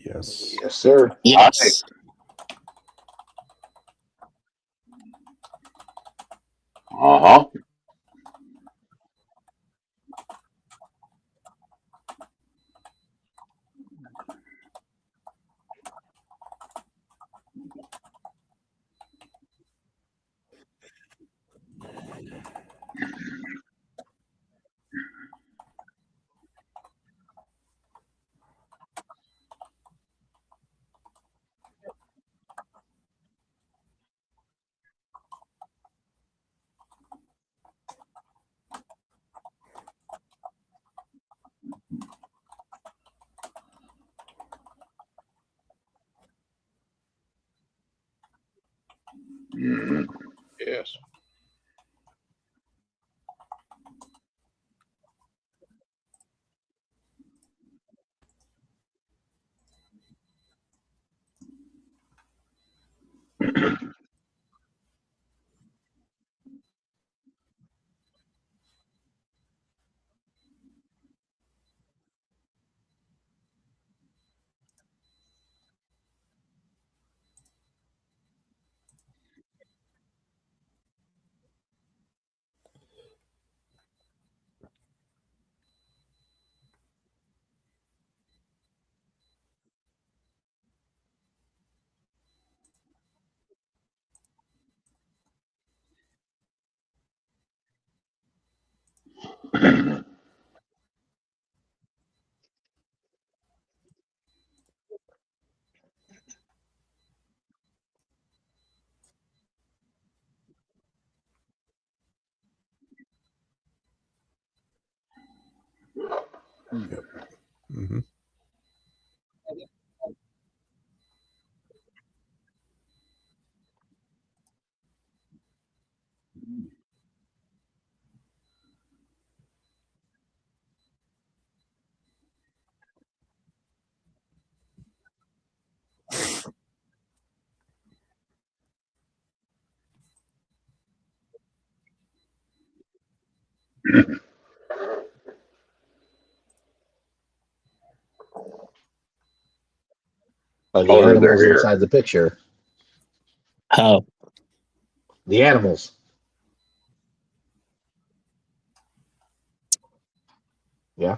Yes. Yes, sir. Yes. Uh-huh. Mhm. Yes. Yep. Mm-hmm. Oh, the Oh, they're animals here. inside the picture. How? The animals. Yeah.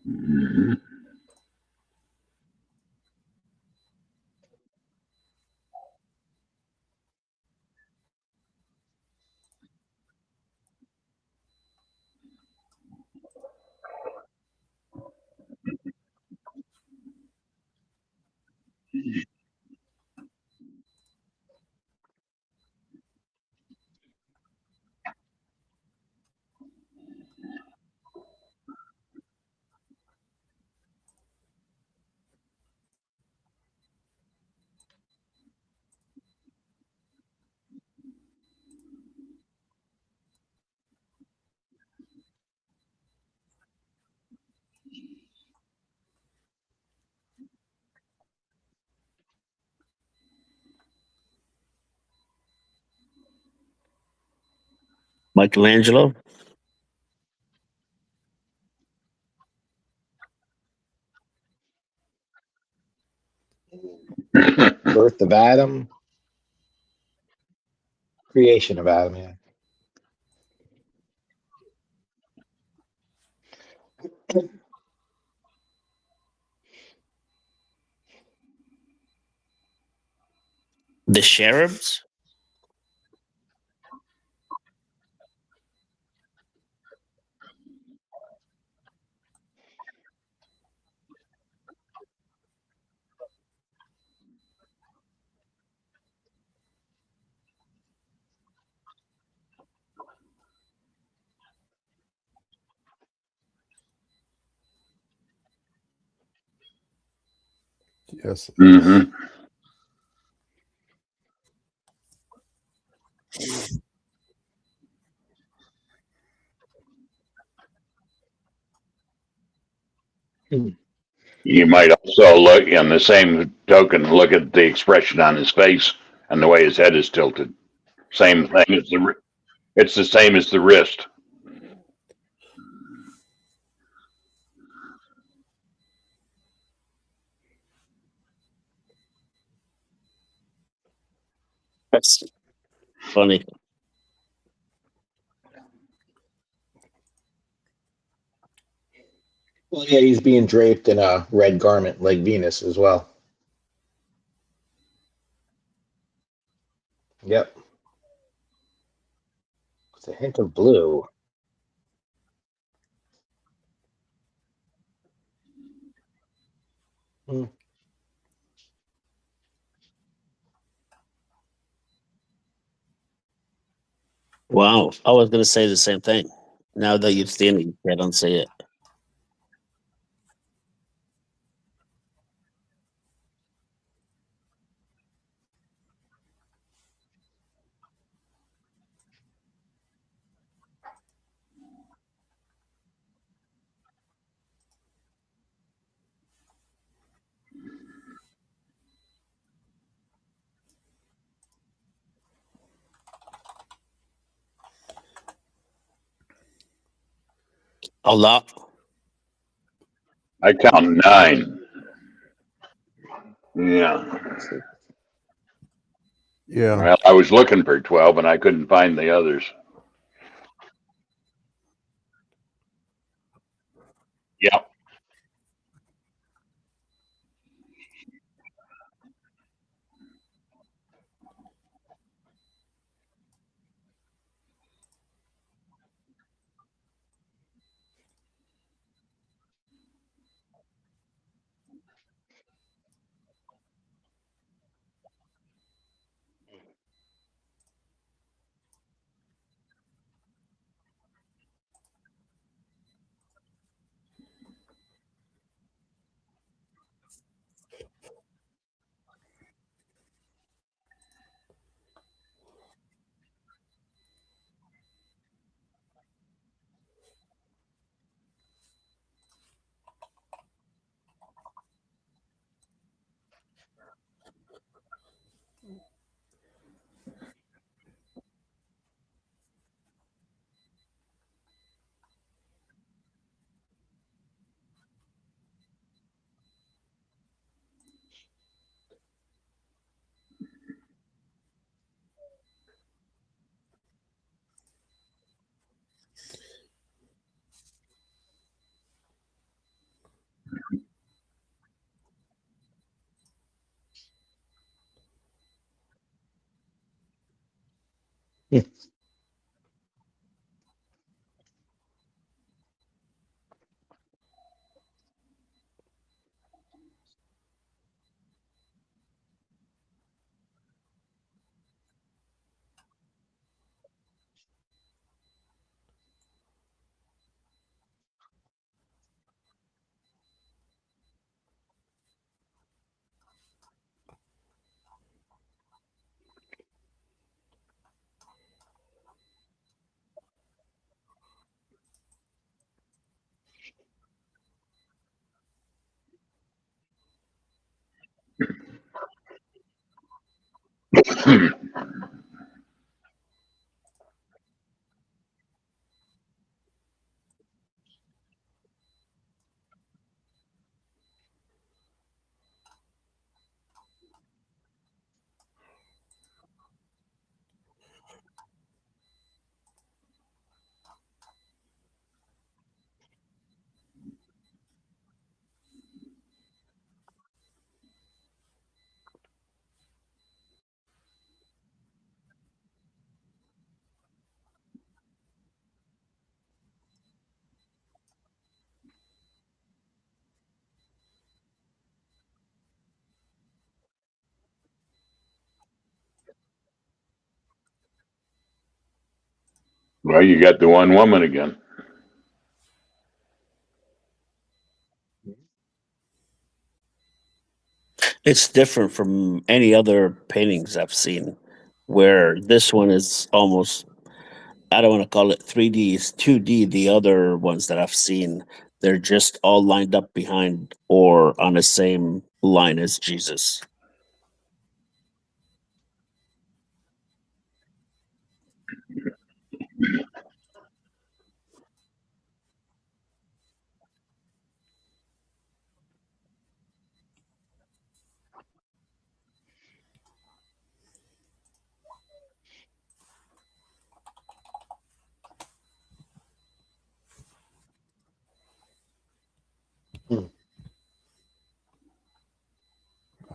Mhm. Michelangelo? Birth of Adam. Creation of Adam. Yeah. The cherubs? Yes. Mm-hmm. You might also look, in the same token, look at the expression on his face and the way his head is tilted. Same thing as it's the same as the wrist. That's funny. Well, yeah, he's being draped in a red garment like Venus as well. Yep. It's a hint of blue. Hmm. Wow. I was going to say the same thing. Now that you've seen it, I don't see it. A lot. I count 9. Yeah. Yeah. Well, I was looking for 12 and I couldn't find the others. Yep. Well, you got the one woman again. It's different from any other paintings I've seen, where this one is almost, I don't want to call it 3D, it's 2D. The other ones that I've seen, they're just all lined up behind or on the same line as Jesus.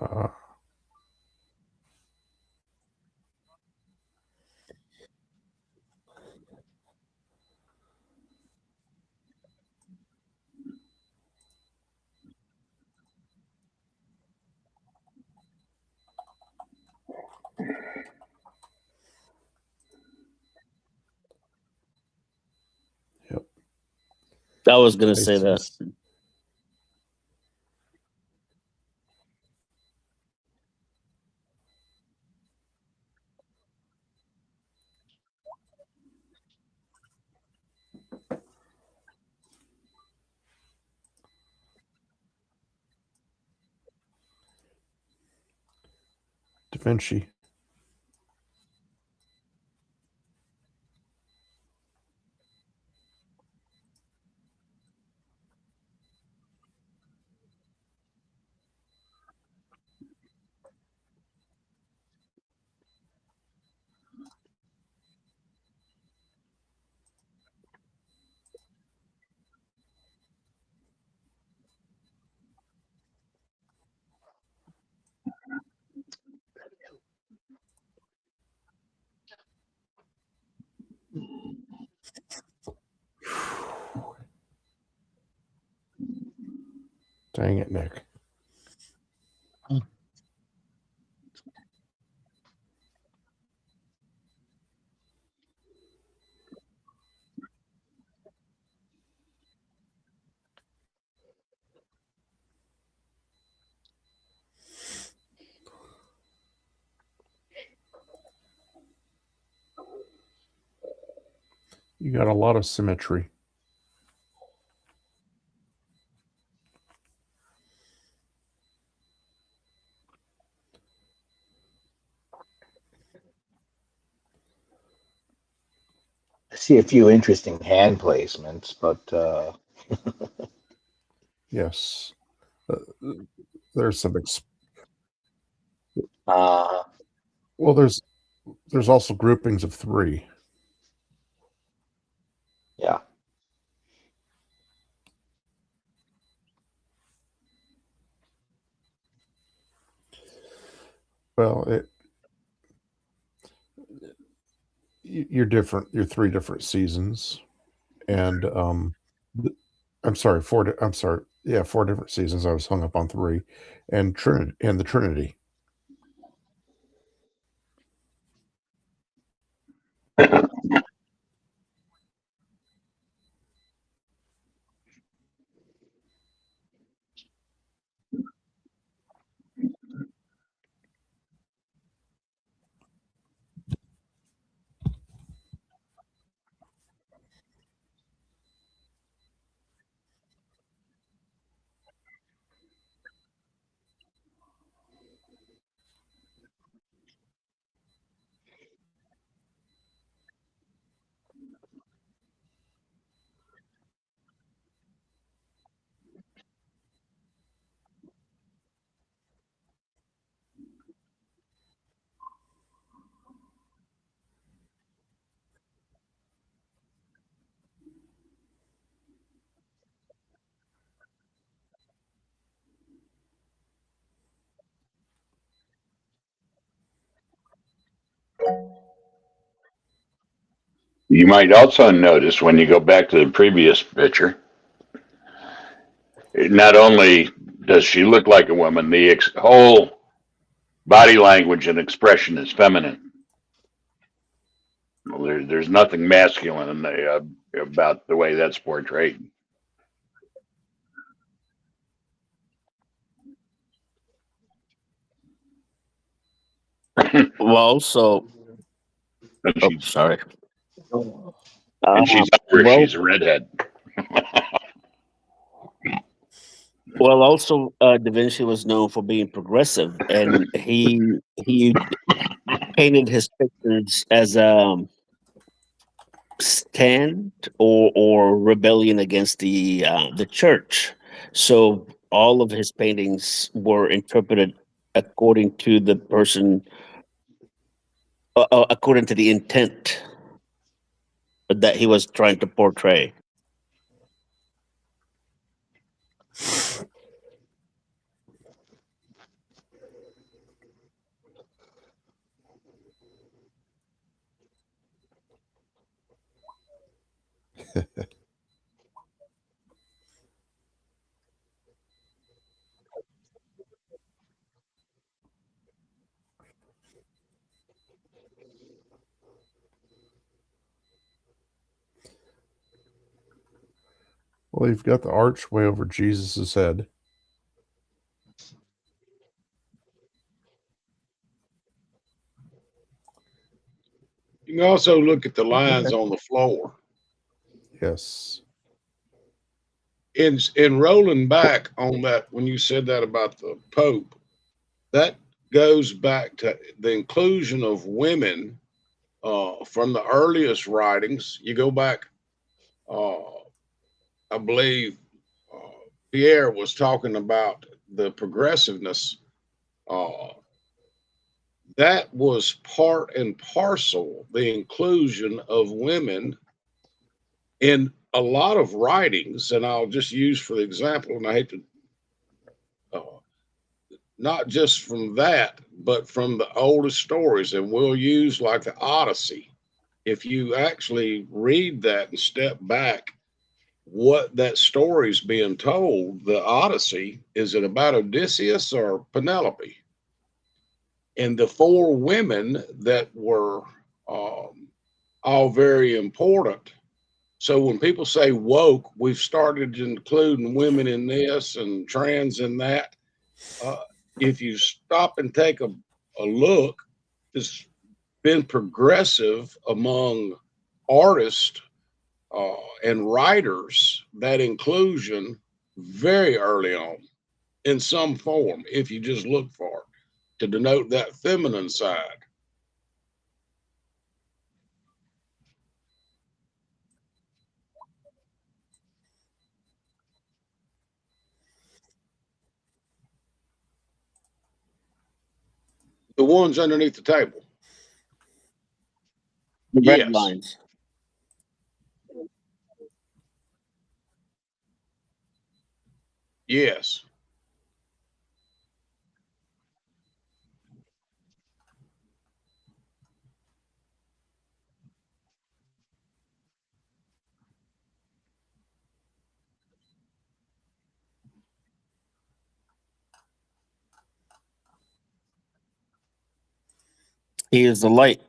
Uh, yep. I was going to say that. Faces. Da Vinci. Dang it, Nick. You got a lot of symmetry. I see a few interesting hand placements, but Yes. Uh, there's some. uh, Well, there's also groupings of 3. yeah. Well, you're different. You're 3 different seasons, and th- I'm sorry, 4. I'm sorry, yeah, 4 different seasons. I was hung up on 3, and Trinity and the Trinity. You might also notice when you go back to the previous picture, not only does she look like a woman, the whole body language and expression is feminine. Well, there's nothing masculine in about the way that's portrayed. Well, so And oh, she's sorry. and she's Irish. Well, She's a redhead. also, Da Vinci was known for being progressive, and he painted his pictures as stand or rebellion against the church. So all of his paintings were interpreted according to the person, according to the intent that he was trying to portray. Well, you've got the archway over Jesus's head. You can also look at the lines on the floor. Yes. In rolling back on that, when you said that about the Pope, that goes back to the inclusion of women from the earliest writings. You go back, I believe Pierre was talking about the progressiveness. Uh, that was part and parcel, the inclusion of women in a lot of writings. And I'll just use for the example, and I hate to, uh, not just from that, but from the oldest stories. And we'll use like the Odyssey. If you actually read that and step back, what that story's being told, the Odyssey, is it about Odysseus or Penelope? And the four women that were all very important. So when people say woke, we've started including women in this and trans in that. If you stop and take a look, it's been progressive among artists and writers, that inclusion very early on in some form, if you just look for it, to denote that feminine side. The ones underneath the table. The red Yes. lines. Yes. He is the light.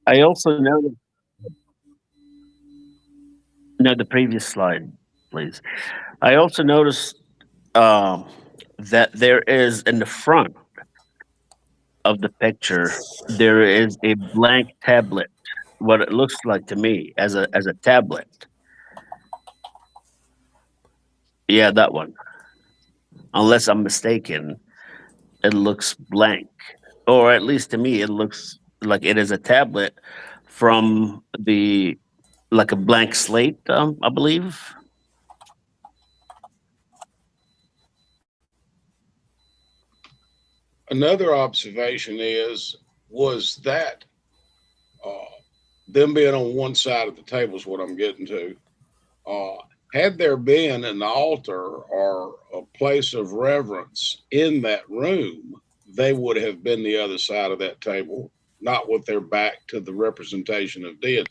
I also noticed. No, the previous slide, please. I also noticed um, that there is in the front of the picture there is a blank tablet. What it looks like to me as a tablet. Yeah, that one. Unless I'm mistaken, it looks blank, or at least to me, it looks like it is a tablet from the like a blank slate. I believe. Another observation was that uh, them being on one side of the table is what I'm getting to. Uh, had there been an altar or a place of reverence in that room, they would have been the other side of that table, not with their back to the representation of deity.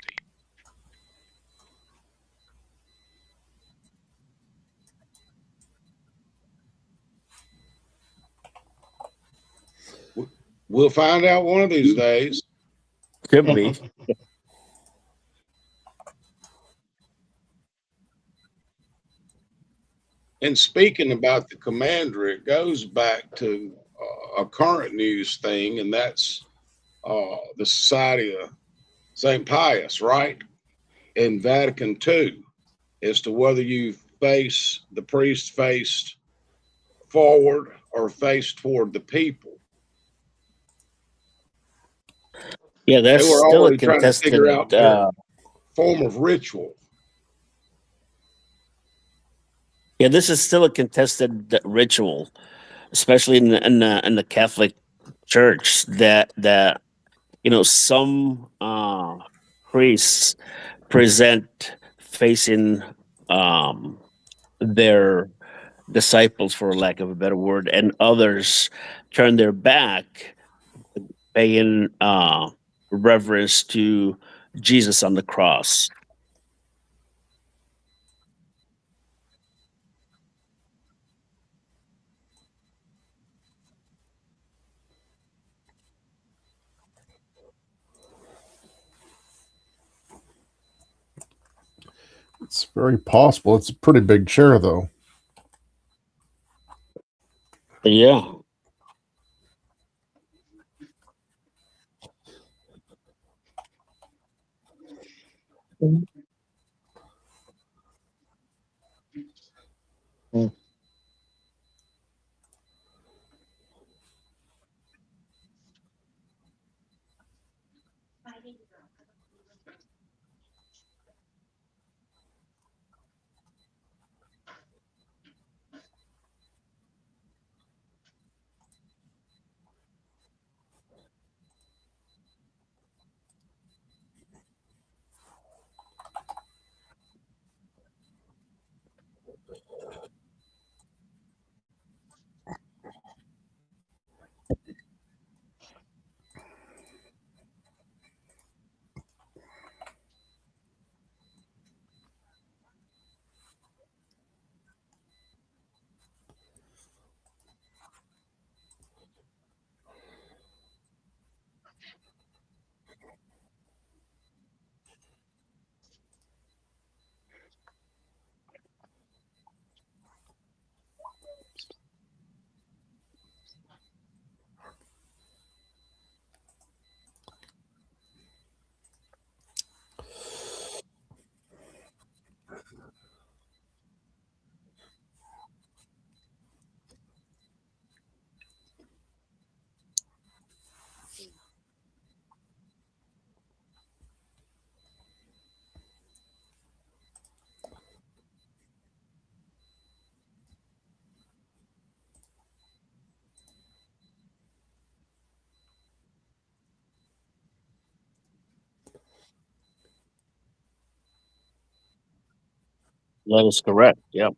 We'll find out one of these days. Could be. And speaking about the commander, it goes back to a current news thing, and that's the Society of St. Pius, right? In Vatican II, as to whether the priest faced forward or faced toward the people. Yeah, They that's were still a already trying to figure contested. out their form of ritual. Yeah, this is still a contested ritual, especially in the Catholic Church. That some priests present facing their disciples, for lack of a better word, and others turn their back, paying reverence to Jesus on the cross. It's very possible. It's a pretty big chair, though. Yeah. That is correct. Yep.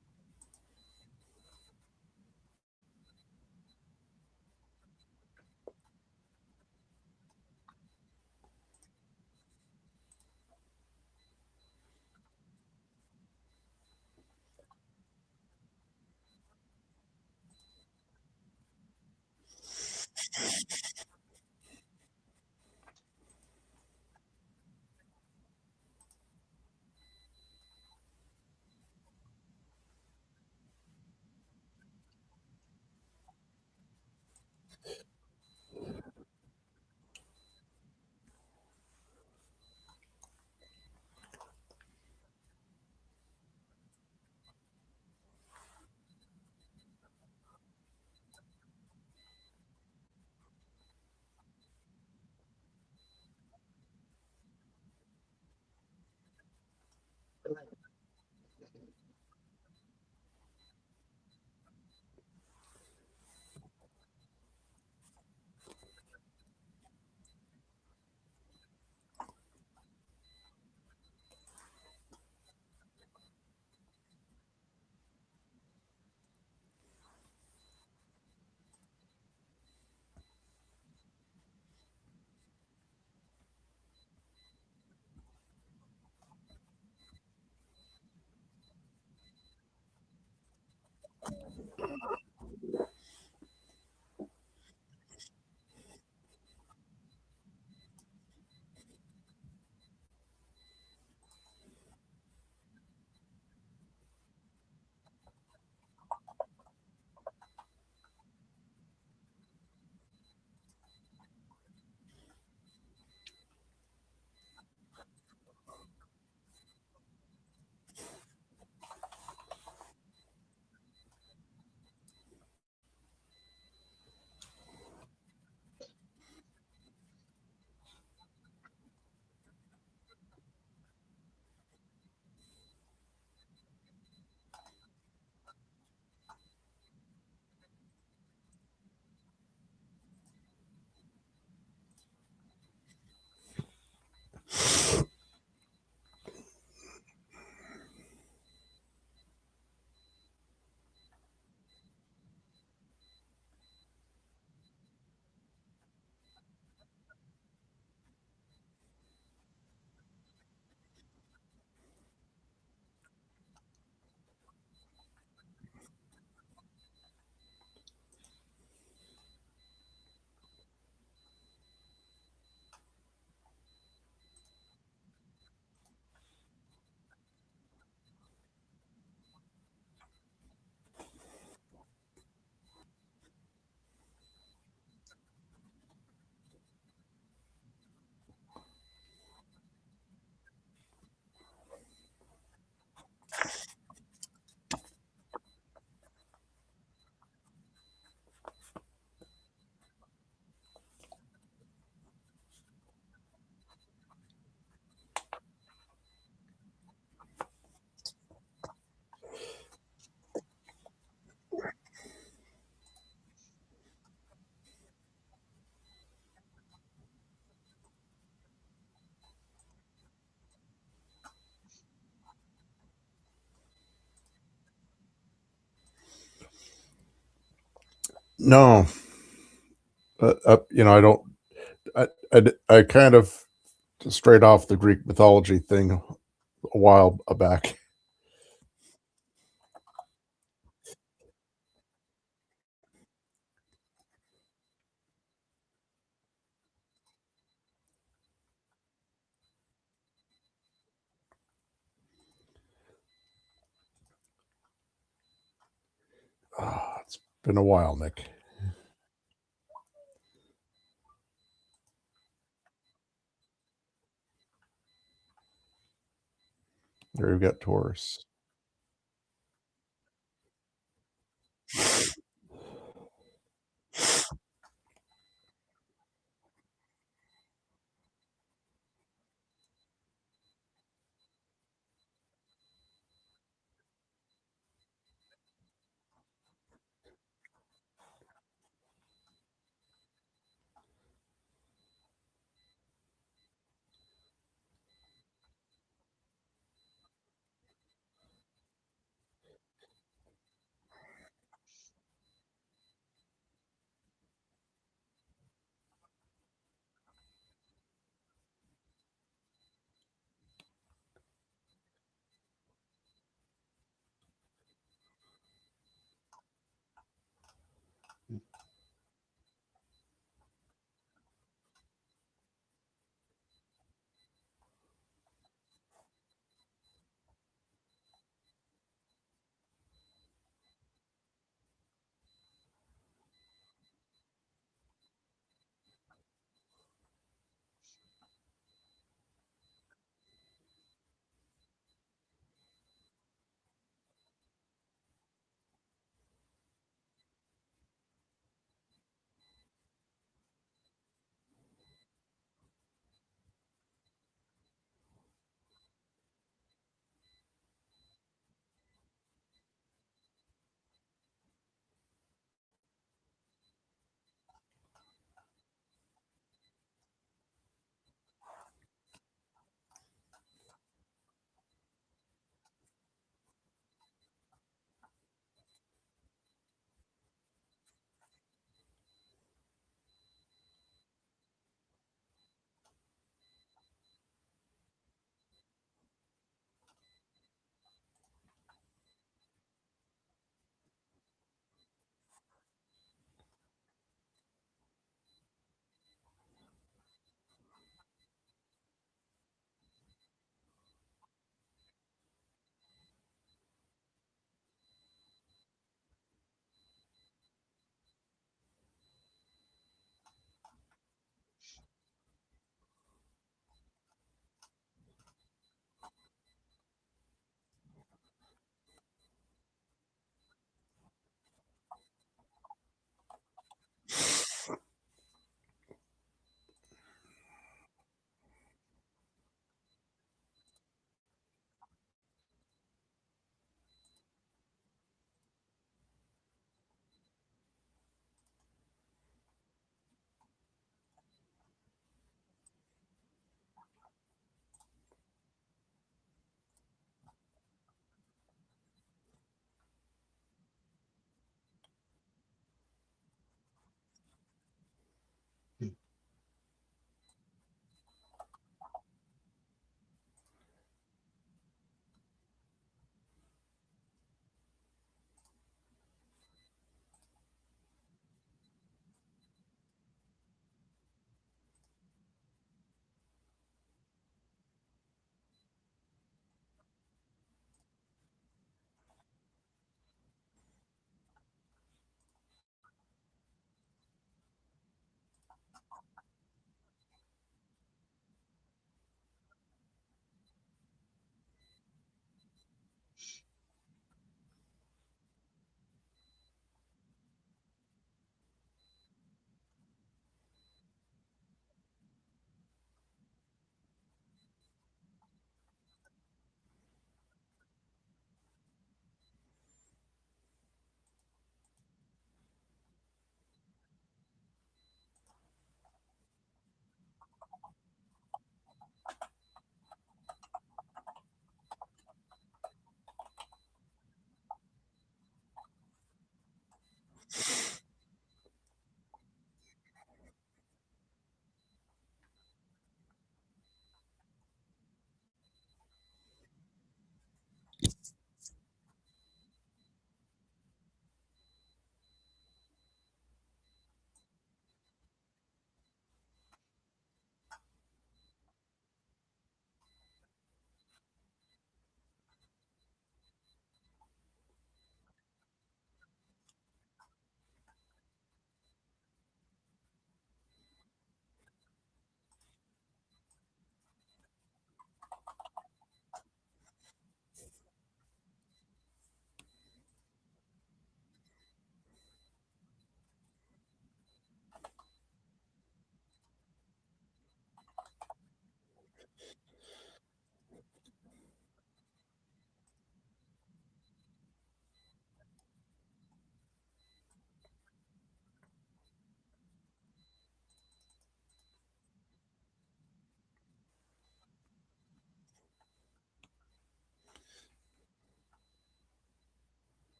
No, I don't. I kind of strayed off the Greek mythology thing a while back. It's been a while, Nick. There we've got Taurus.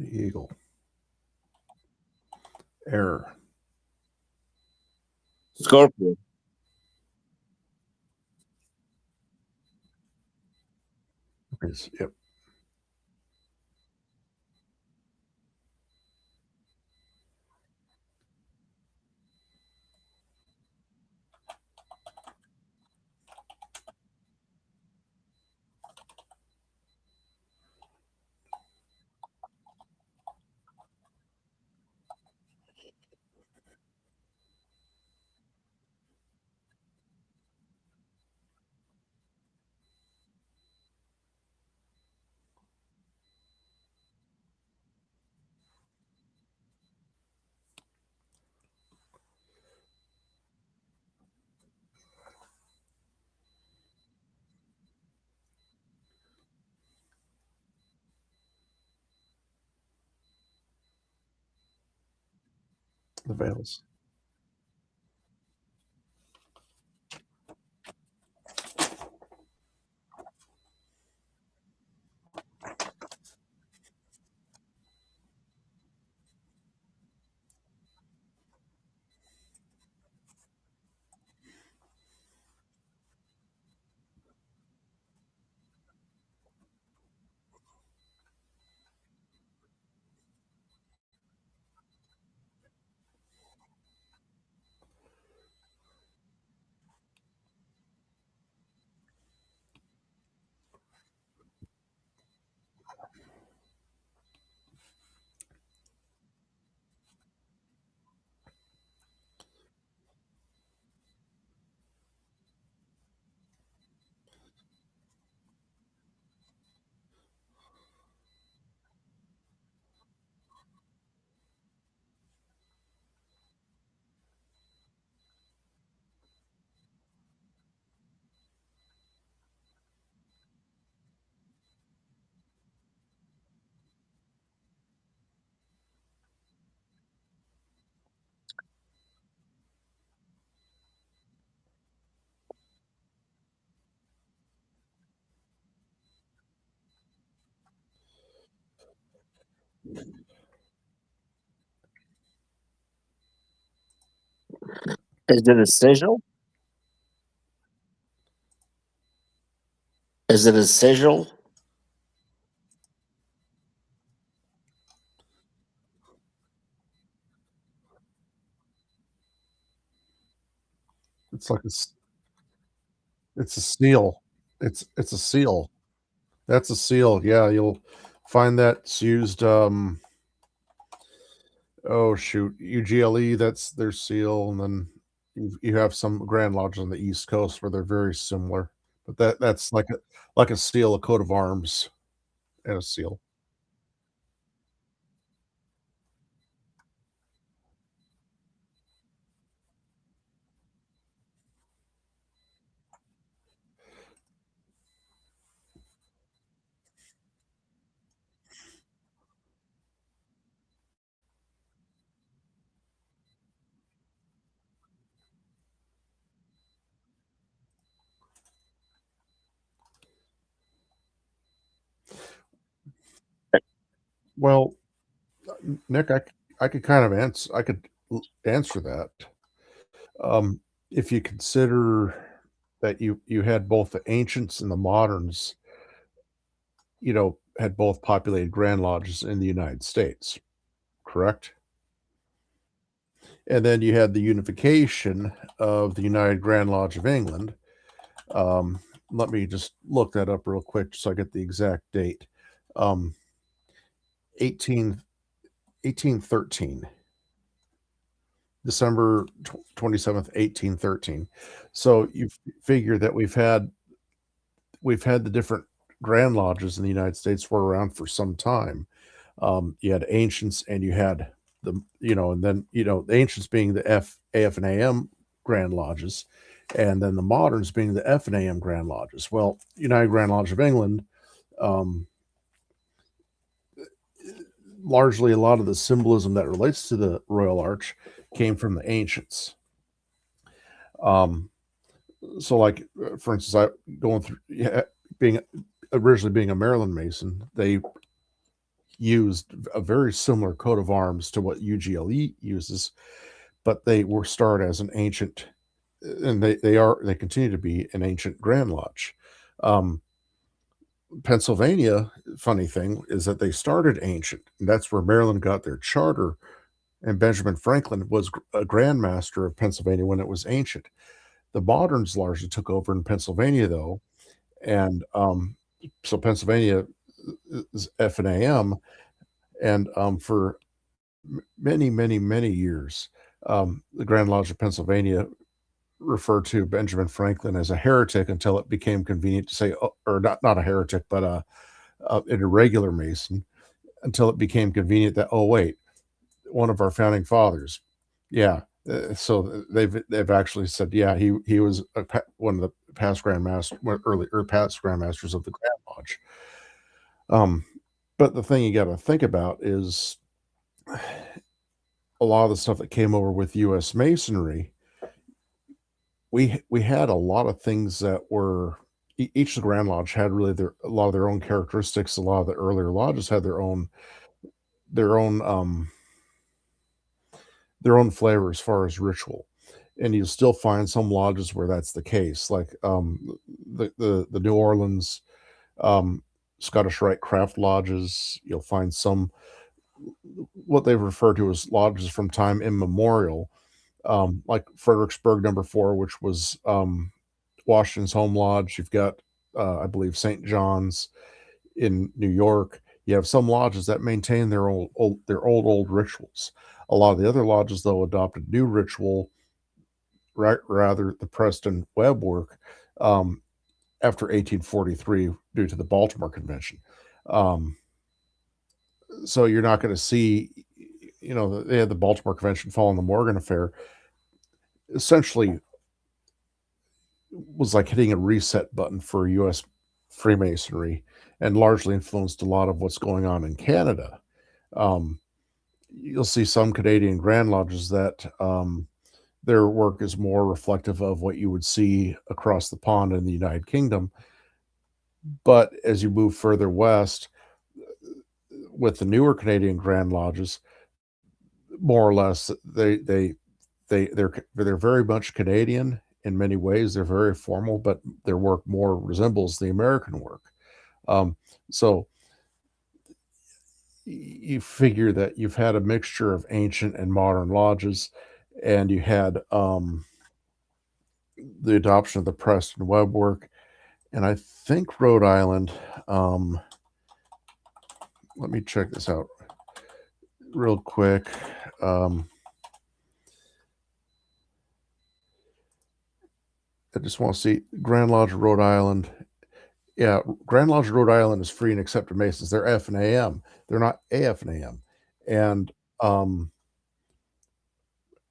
Eagle. Error. Scorpio. Yep. The veils. Is it a sigil? Is it a sigil? It's like it's a seal. It's a seal. That's a seal. Yeah, you'll find that's used. Oh shoot, UGLE. That's their seal, and then you have some Grand Lodges on the East Coast where they're very similar. But that's like a seal, a coat of arms, and a seal. Well, Nick, I could kind of answer. I could answer that. Um, if you consider that you had both the ancients and the moderns, had both populated Grand Lodges in the United States, correct? And then you had the unification of the United Grand Lodge of England. Um, Let me just look that up real quick so I get the exact date. Um, 18, 1813, December 27th, 1813. So you figure that we've had the different Grand Lodges in the United States were around for some time. You had ancients and you had and then, the ancients being the AF, and AM Grand Lodges, and then the moderns being the F and AM Grand Lodges. Well, United Grand Lodge of England, um, largely a lot of the symbolism that relates to the Royal Arch came from the ancients. Um, so, like, for instance, being originally being a Maryland Mason, they used a very similar coat of arms to what UGLE uses, but they were started as an ancient, and they continue to be an ancient Grand Lodge. Um, Pennsylvania, funny thing is that they started ancient, and that's where Maryland got their charter. And Benjamin Franklin was a Grand Master of Pennsylvania when it was ancient. The moderns largely took over in Pennsylvania, though, and so Pennsylvania is F and AM, and for many, many, many years, the Grand Lodge of Pennsylvania referred to Benjamin Franklin as a heretic until it became convenient to say, or not a heretic, but an irregular Mason, until it became convenient that, oh wait, one of our founding fathers, yeah. So they've actually said, yeah, he was one of the past past grandmasters of the Grand Lodge. But the thing you got to think about is a lot of the stuff that came over with U.S. Masonry. We had a lot of things that were each of the Grand Lodge had really a lot of their own characteristics. A lot of the earlier lodges had their own flavor as far as ritual, and you'll still find some lodges where that's the case, like the New Orleans Scottish Rite craft lodges. You'll find some what they've referred to as lodges from time immemorial, like Fredericksburg #4, which was Washington's home lodge. You've got I believe St. John's in New York. You have some lodges that maintain their old rituals. A lot of the other lodges, though, adopted new ritual, rather the Preston Webb work, after 1843 due to the Baltimore Convention. So you're not going to see, they had the Baltimore Convention following the Morgan Affair. Essentially, was like hitting a reset button for U.S. Freemasonry, and largely influenced a lot of what's going on in Canada. You'll see some Canadian Grand Lodges that their work is more reflective of what you would see across the pond in the United Kingdom. But as you move further west, with the newer Canadian Grand Lodges, more or less, they're very much Canadian in many ways. They're very formal, but their work more resembles the American work. So you figure that you've had a mixture of ancient and modern lodges, and you had the adoption of the Preston Webb work, and I think Rhode Island. Let me check this out real quick. I just want to see Grand Lodge of Rhode Island. Yeah, Grand Lodge of Rhode Island is free and accepted Masons. They're F and AM. They're not AF and AM. And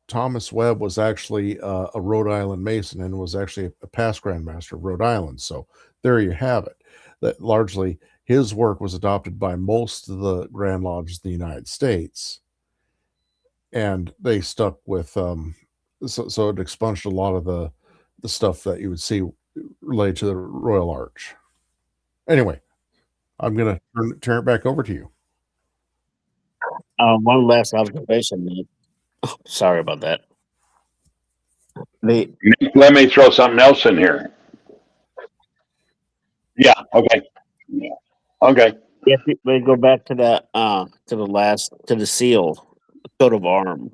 Thomas Webb was actually a Rhode Island Mason and was actually a past Grand Master of Rhode Island. So there you have it. That largely his work was adopted by most of the Grand Lodges in the United States, and they stuck with so it expunged a lot of the stuff that you would see related to the Royal Arch. Anyway, I'm going to turn it back over to you. One last observation, man. Sorry about that. Let me throw something else in here. Yeah. Okay. Yeah. Okay. If we go back to that, to the seal, coat of arm,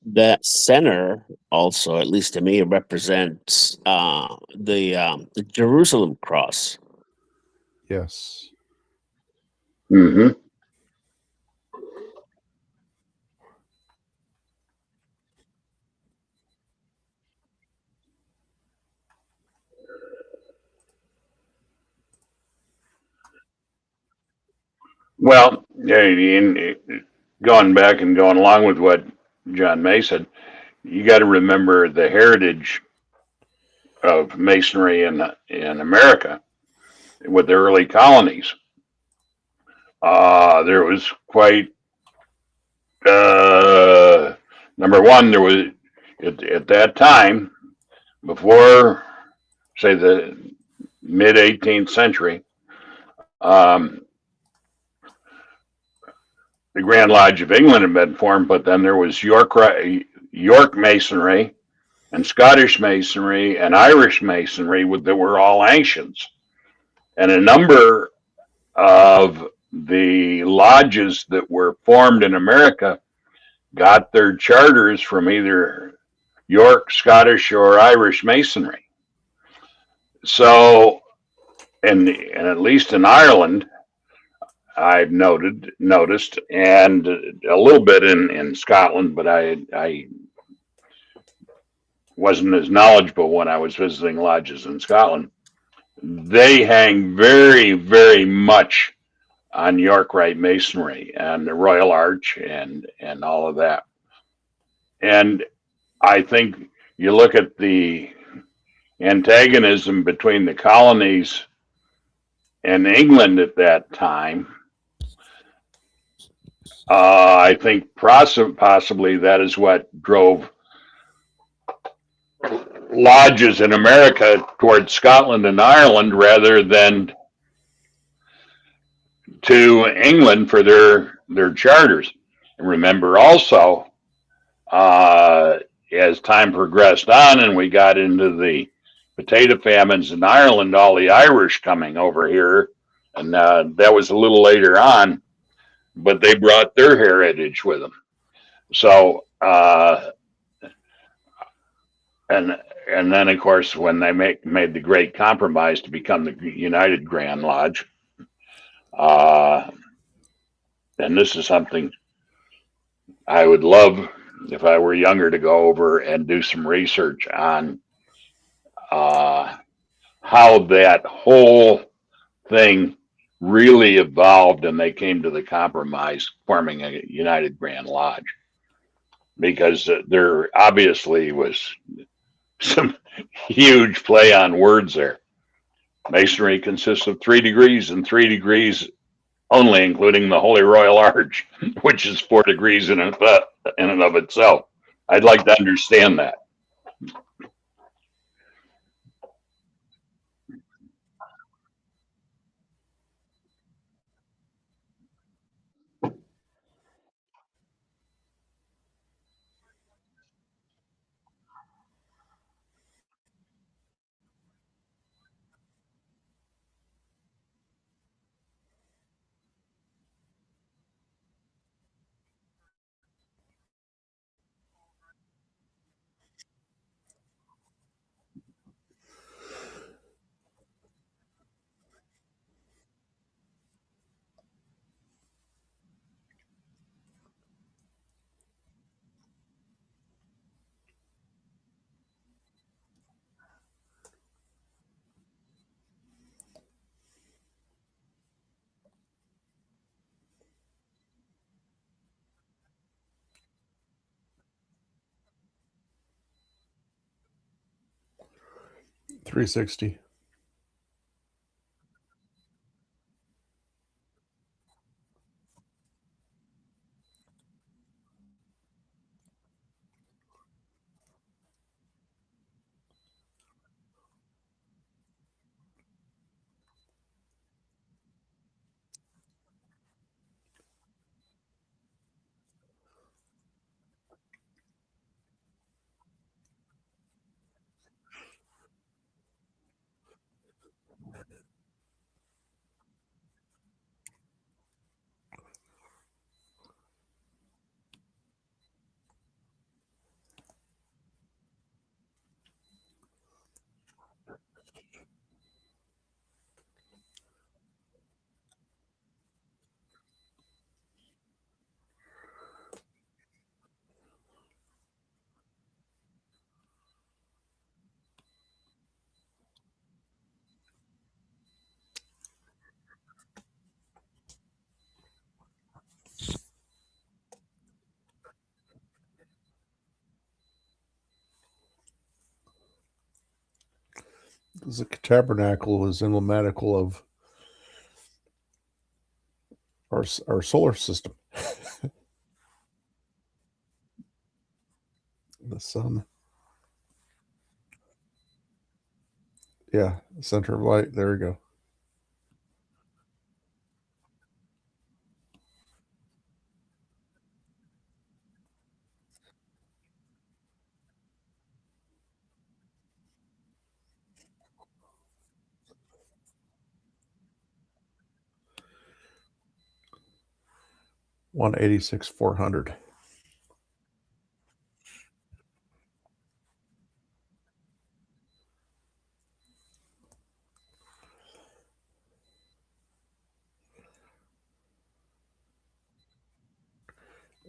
that center also, at least to me, represents the Jerusalem cross. Yes. Mm-hmm. Well, going back and going along with what John May said, you got to remember the heritage of Masonry in America with the early colonies. There was quite number one. There was at that time, before say the mid 18th century, the Grand Lodge of England had been formed, but then there was York Masonry and Scottish Masonry and Irish Masonry that were all ancients. And a number of the lodges that were formed in America got their charters from either York, Scottish, or Irish Masonry. So, and at least in Ireland, I've noticed, and a little bit in Scotland, but I wasn't as knowledgeable when I was visiting lodges in Scotland. They hang very, very much on York Rite Masonry and the Royal Arch and all of that. And I think you look at the antagonism between the colonies and England at that time. I think possibly that is what drove lodges in America towards Scotland and Ireland rather than to England for their charters. And remember also, as time progressed on and we got into the potato famines in Ireland, all the Irish coming over here, and that was a little later on, but they brought their heritage with them. So, and then of course when they made the great compromise to become the United Grand Lodge, and this is something I would love if I were younger to go over and do some research on how that whole thing really evolved and they came to the compromise forming a United Grand Lodge, because there obviously was some huge play on words there. Masonry consists of 3 degrees and 3 degrees only, including the Holy Royal Arch, which is 4 degrees in and of itself. I'd like to understand that. $360. The tabernacle is emblematical of our solar system. The sun. Yeah, center of light. There we go. – 186,400.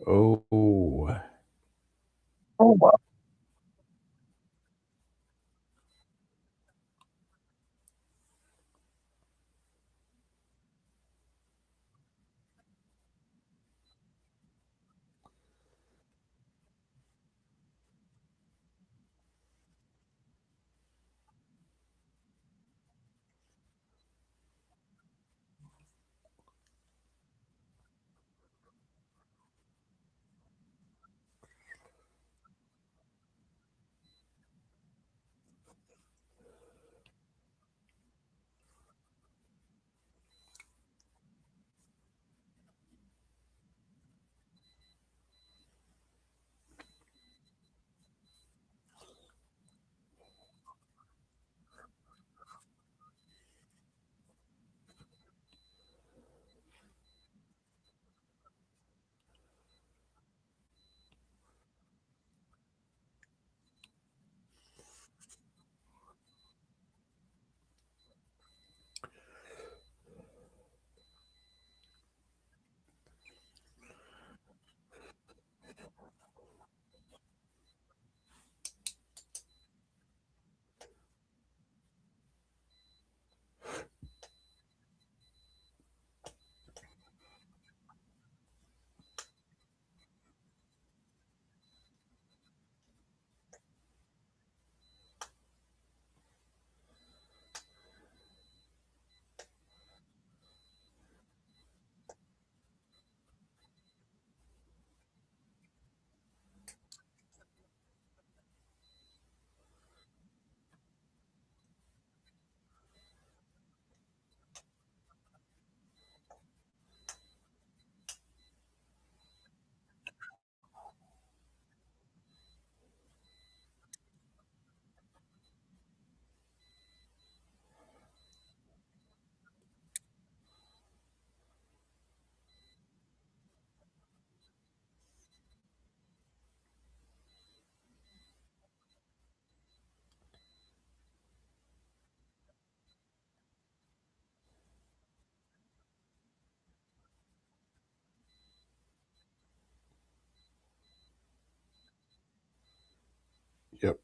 Oh, Oh, wow. yep.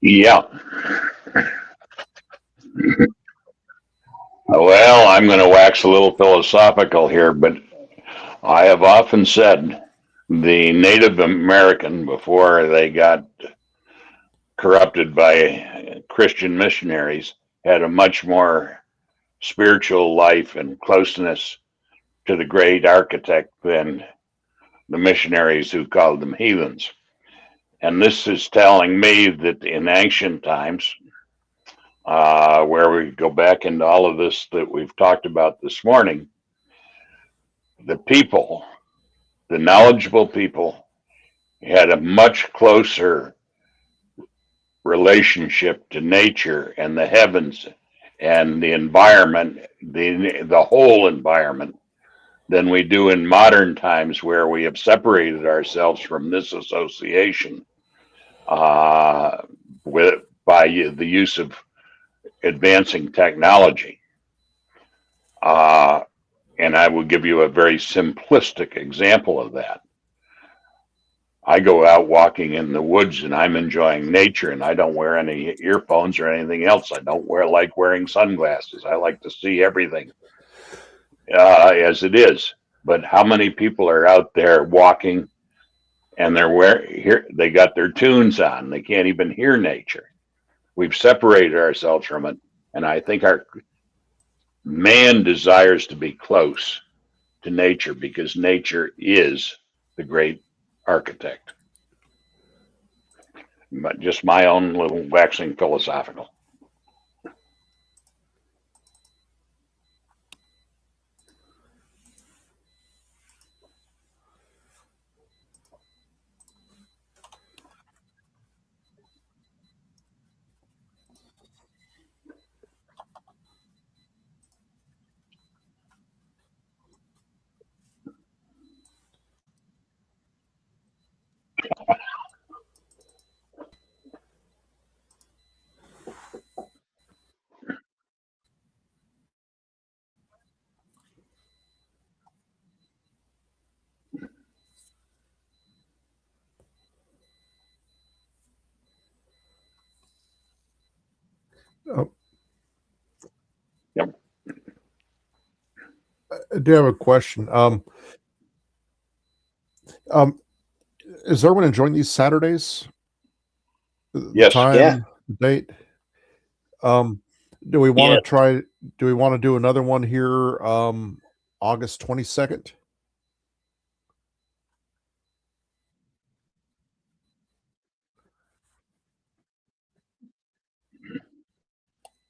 Yeah. Well, I'm going to wax a little philosophical here, but I have often said the Native American, before they got corrupted by Christian missionaries, had a much more spiritual life and closeness to the great architect than the missionaries who called them heathens. And this is telling me that in ancient times, where we go back into all of this that we've talked about this morning, the people, the knowledgeable people, had a much closer relationship to nature and the heavens and the environment, the whole environment, than we do in modern times, where we have separated ourselves from this association uh, with by the use of advancing technology. Uh, and I will give you a very simplistic example of that. I go out walking in the woods and I'm enjoying nature, and I don't wear any earphones or anything else. I don't like wearing sunglasses. I like to see everything as it is. But how many people are out there walking and they got their tunes on? They can't even hear nature. We've separated ourselves from it, and I think our man desires to be close to nature because nature is the great architect. But just my own little waxing philosophical. Oh, Yep. I do have a question. Um, is everyone enjoying these Saturdays? The Yes. Yeah. time, the date. Um, do we want Yeah. to try? Do we want to do another one here? August 22nd.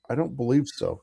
I don't believe so.